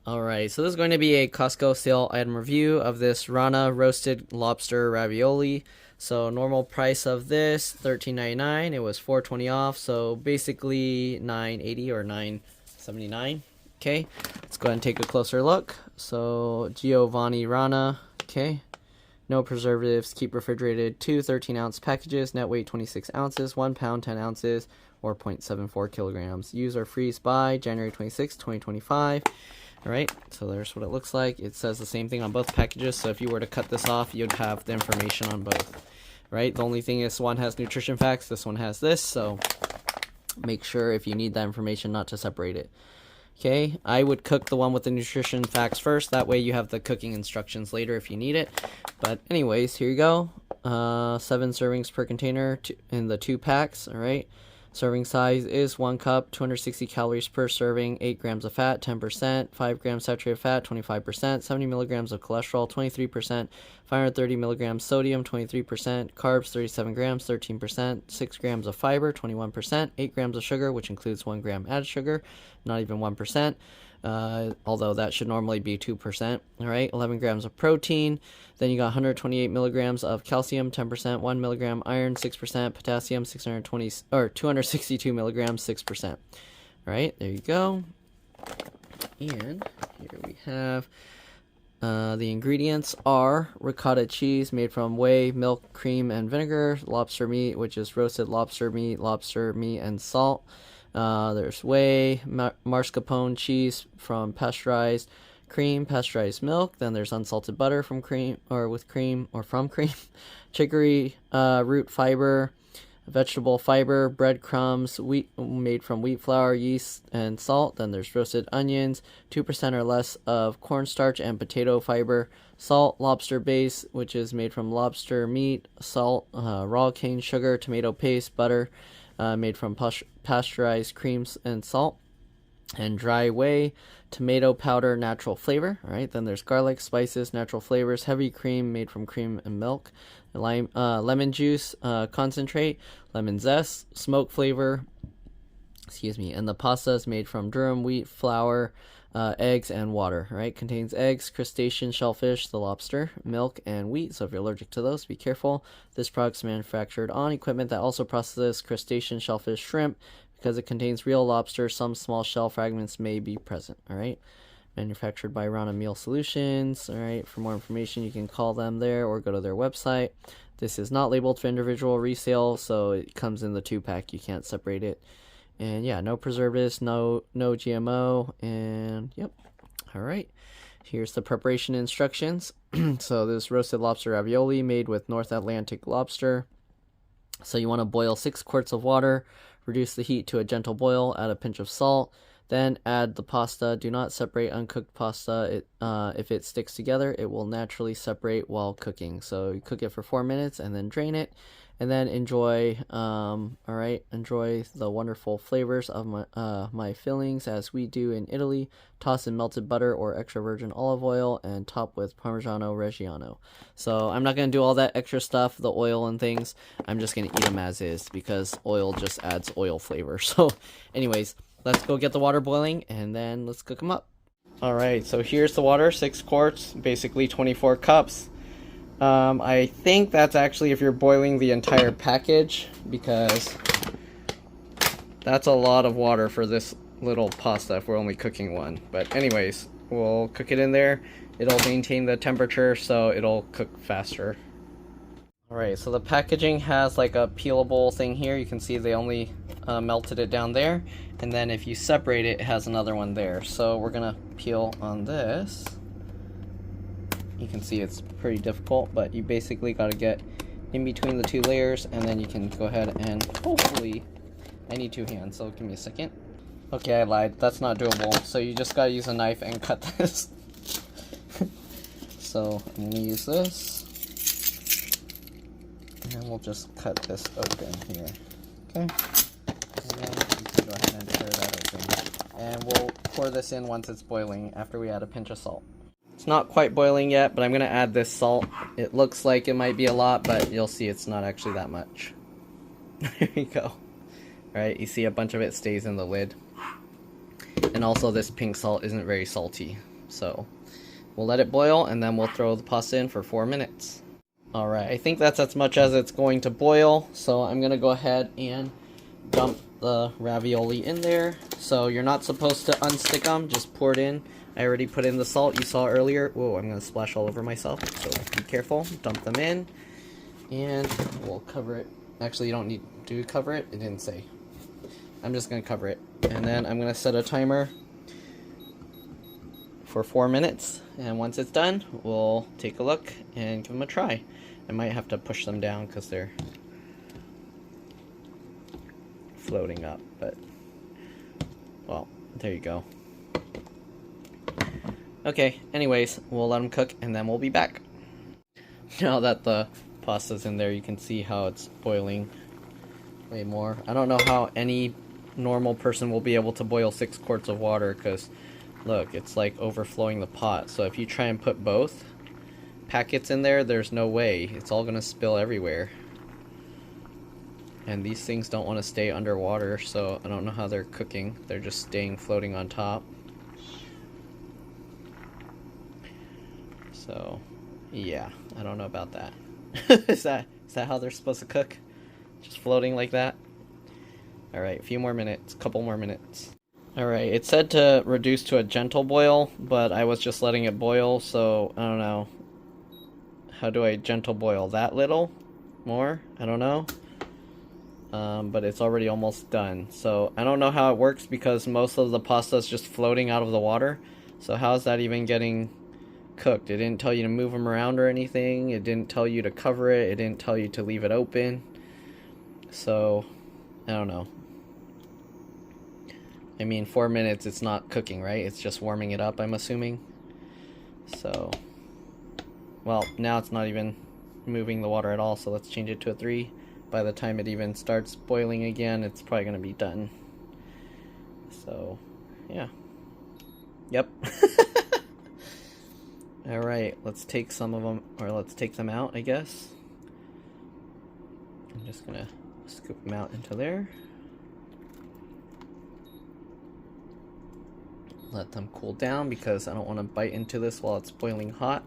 Alright, so this is going to be a Costco sale item review of this Rana roasted lobster ravioli. So normal price of this $13.99. It was $4.20 off, so basically $9.80 or $9.79. Okay, let's go ahead and take a closer look. So Giovanni Rana. Okay, no preservatives. Keep refrigerated. 2 13-ounce packages. Net weight 26 ounces. 1 pound 10 ounces or 0.74 kilograms. Use or freeze by January 26, 2025. Alright, so there's what it looks like. It says the same thing on both packages, so if you were to cut this off, you'd have the information on both. Right, the only thing is one has nutrition facts, this one has this, so make sure if you need that information not to separate it. Okay, I would cook the one with the nutrition facts first, that way you have the cooking instructions later if you need it. But anyways, here you go. 7 servings per container in the 2 packs, alright. Serving size is 1 cup, 260 calories per serving, 8 grams of fat, 10%, 5 grams saturated fat, 25%, 70 milligrams of cholesterol, 23%, 530 milligrams sodium, 23%, carbs, 37 grams, 13%, 6 grams of fiber, 21%, 8 grams of sugar, which includes 1 gram added sugar, not even 1%. Although that should normally be 2%. All right, 11 grams of protein. Then you got 128 milligrams of calcium, 10%, 1 milligram iron, 6%, potassium, 620 or 262 milligrams, 6%. All right, there you go. And here we have the ingredients are ricotta cheese made from whey, milk, cream, and vinegar. Lobster meat, which is roasted lobster meat, and salt. There's whey, mascarpone cheese from pasteurized cream, pasteurized milk. Then there's unsalted butter from cream or with cream or from cream, chicory root fiber, vegetable fiber, breadcrumbs, wheat made from wheat flour, yeast, and salt. Then there's roasted onions, 2% or less of cornstarch and potato fiber, salt, lobster base, which is made from lobster meat, salt, raw cane sugar, tomato paste, butter. Made from pasteurized creams and salt, and dry whey, tomato powder, natural flavor. All right, then there's garlic, spices, natural flavors, heavy cream made from cream and milk, lemon juice, concentrate, lemon zest, smoke flavor. Excuse me, and the pasta is made from durum wheat flour, eggs, and water. Right, contains eggs, crustacean shellfish, the lobster, milk, and wheat. So if you're allergic to those, be careful. This product is manufactured on equipment that also processes crustacean shellfish shrimp. Because it contains real lobster, some small shell fragments may be present. All right, manufactured by Rana Meal Solutions. All right, for more information, you can call them there or go to their website. This is not labeled for individual resale, so it comes in the 2-pack. You can't separate it. And yeah, no preservatives, no GMO, and yep. All right, here's the preparation instructions. So this roasted lobster ravioli made with North Atlantic lobster. So you want to boil 6 quarts of water, reduce the heat to a gentle boil, add a pinch of salt, then add the pasta. Do not separate uncooked pasta. If it sticks together, it will naturally separate while cooking. So you cook it for 4 minutes and then drain it. And then enjoy, enjoy the wonderful flavors of my fillings as we do in Italy. Toss in melted butter or extra virgin olive oil and top with Parmigiano Reggiano. So I'm not going to do all that extra stuff, the oil and things. I'm just going to eat them as is because oil just adds oil flavor. So anyways, let's go get the water boiling and then let's cook them up. Alright, so here's the water, 6 quarts, basically 24 cups. I think that's actually if you're boiling the entire package, because that's a lot of water for this little pasta if we're only cooking one. But anyways, we'll cook it in there. It'll maintain the temperature, so it'll cook faster. Alright, so the packaging has like a peelable thing here. You can see they only melted it down there. And then if you separate it, it has another one there. So we're gonna peel on this. You can see it's pretty difficult, but you basically got to get in between the 2 layers, and then you can go ahead and hopefully, I need 2 hands, so give me a second. Okay, I lied, that's not doable, so you just got to use a knife and cut this. So I'm going to use this, and then we'll just cut this open here. Okay, and then you can go ahead and tear that open, and we'll pour this in once it's boiling after we add a pinch of salt. It's not quite boiling yet, but I'm going to add this salt. It looks like it might be a lot, but you'll see it's not actually that much. There you go. Alright, you see a bunch of it stays in the lid. And also this pink salt isn't very salty. So we'll let it boil, and then we'll throw the pasta in for 4 minutes. Alright, I think that's as much as it's going to boil, so I'm going to go ahead and dump the ravioli in there. So you're not supposed to unstick them, just pour it in. I already put in the salt you saw earlier. Whoa, I'm going to splash all over myself, so be careful. Dump them in, and we'll cover it. Actually, you don't need to cover it. It didn't say. I'm just going to cover it. And then I'm going to set a timer for 4 minutes. And once it's done, we'll take a look and give them a try. I might have to push them down because they're floating up. But, well, there you go. Okay, anyways, we'll let them cook and then we'll be back. Now that the pasta's in there, you can see how it's boiling way more. I don't know how any normal person will be able to boil 6 quarts of water, because look, it's like overflowing the pot. So if you try and put both packets in there, there's no way. It's all gonna spill everywhere. And these things don't want to stay underwater, so I don't know how they're cooking. They're just staying floating on top. So, yeah, I don't know about that. Is that how they're supposed to cook? Just floating like that? Alright, a few more minutes, couple more minutes. Alright, it said to reduce to a gentle boil, but I was just letting it boil, so I don't know. How do I gentle boil? That little? More? I don't know. But it's already almost done. So I don't know how it works because most of the pasta is just floating out of the water. So how is that even getting cooked? It didn't tell you to move them around or anything. It didn't tell you to cover it. It didn't tell you to leave it open. So I don't know. I mean, 4 minutes, it's not cooking, right? It's just warming it up, I'm assuming. So, well, now it's not even moving the water at all, so let's change it to a 3. By the time it even starts boiling again, it's probably going to be done. So, yeah. Yep. Alright, let's take some of them, or let's take them out, I guess. I'm just going to scoop them out into there. Let them cool down because I don't want to bite into this while it's boiling hot.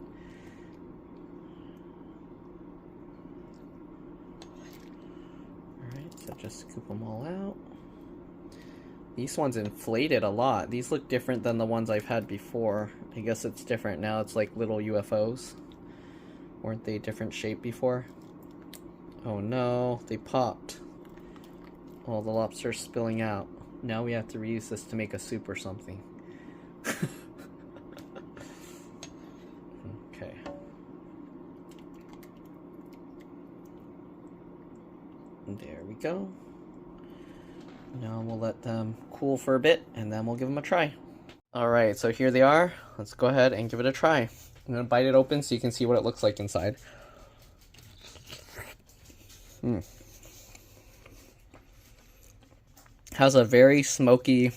Alright, so just scoop them all out. These ones inflated a lot. These look different than the ones I've had before. I guess it's different now. It's like little UFOs. Weren't they different shape before? Oh no, they popped. All the lobster's spilling out. Now we have to reuse this to make a soup or something. Okay. There we go. Now we'll let them cool for a bit and then we'll give them a try. Alright, so here they are. Let's go ahead and give it a try. I'm going to bite it open so you can see what it looks like inside. Has a very smoky,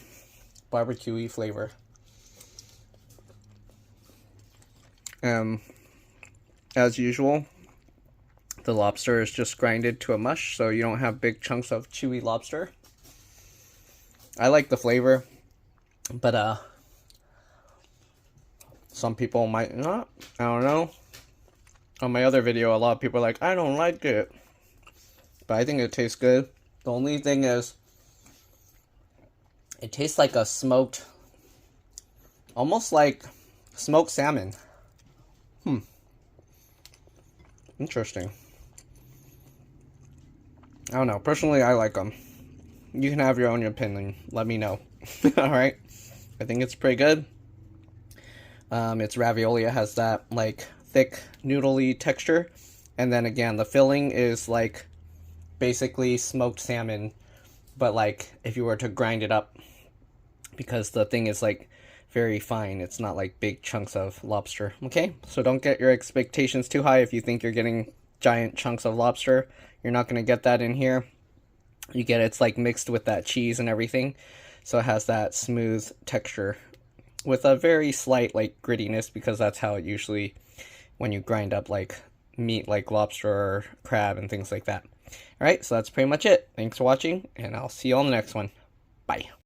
barbecue-y flavor. As usual, the lobster is just grinded to a mush, so you don't have big chunks of chewy lobster. I like the flavor, but some people might not. I don't know. On my other video, a lot of people are like, I don't like it. But I think it tastes good. The only thing is, it tastes like a smoked, almost like smoked salmon. Interesting. I don't know. Personally, I like them. You can have your own opinion. Let me know. Alright. I think it's pretty good. It's ravioli. It has that, like, thick, noodly texture. And then, again, the filling is, like, basically smoked salmon. But, like, if you were to grind it up. Because the thing is, like, very fine. It's not, like, big chunks of lobster. Okay? So don't get your expectations too high if you think you're getting giant chunks of lobster. You're not going to get that in here. You get it's like mixed with that cheese and everything, so it has that smooth texture with a very slight like grittiness, because that's how it usually, when you grind up like meat like lobster or crab and things like that. Alright, so that's pretty much it. Thanks for watching, and I'll see you on the next one. Bye.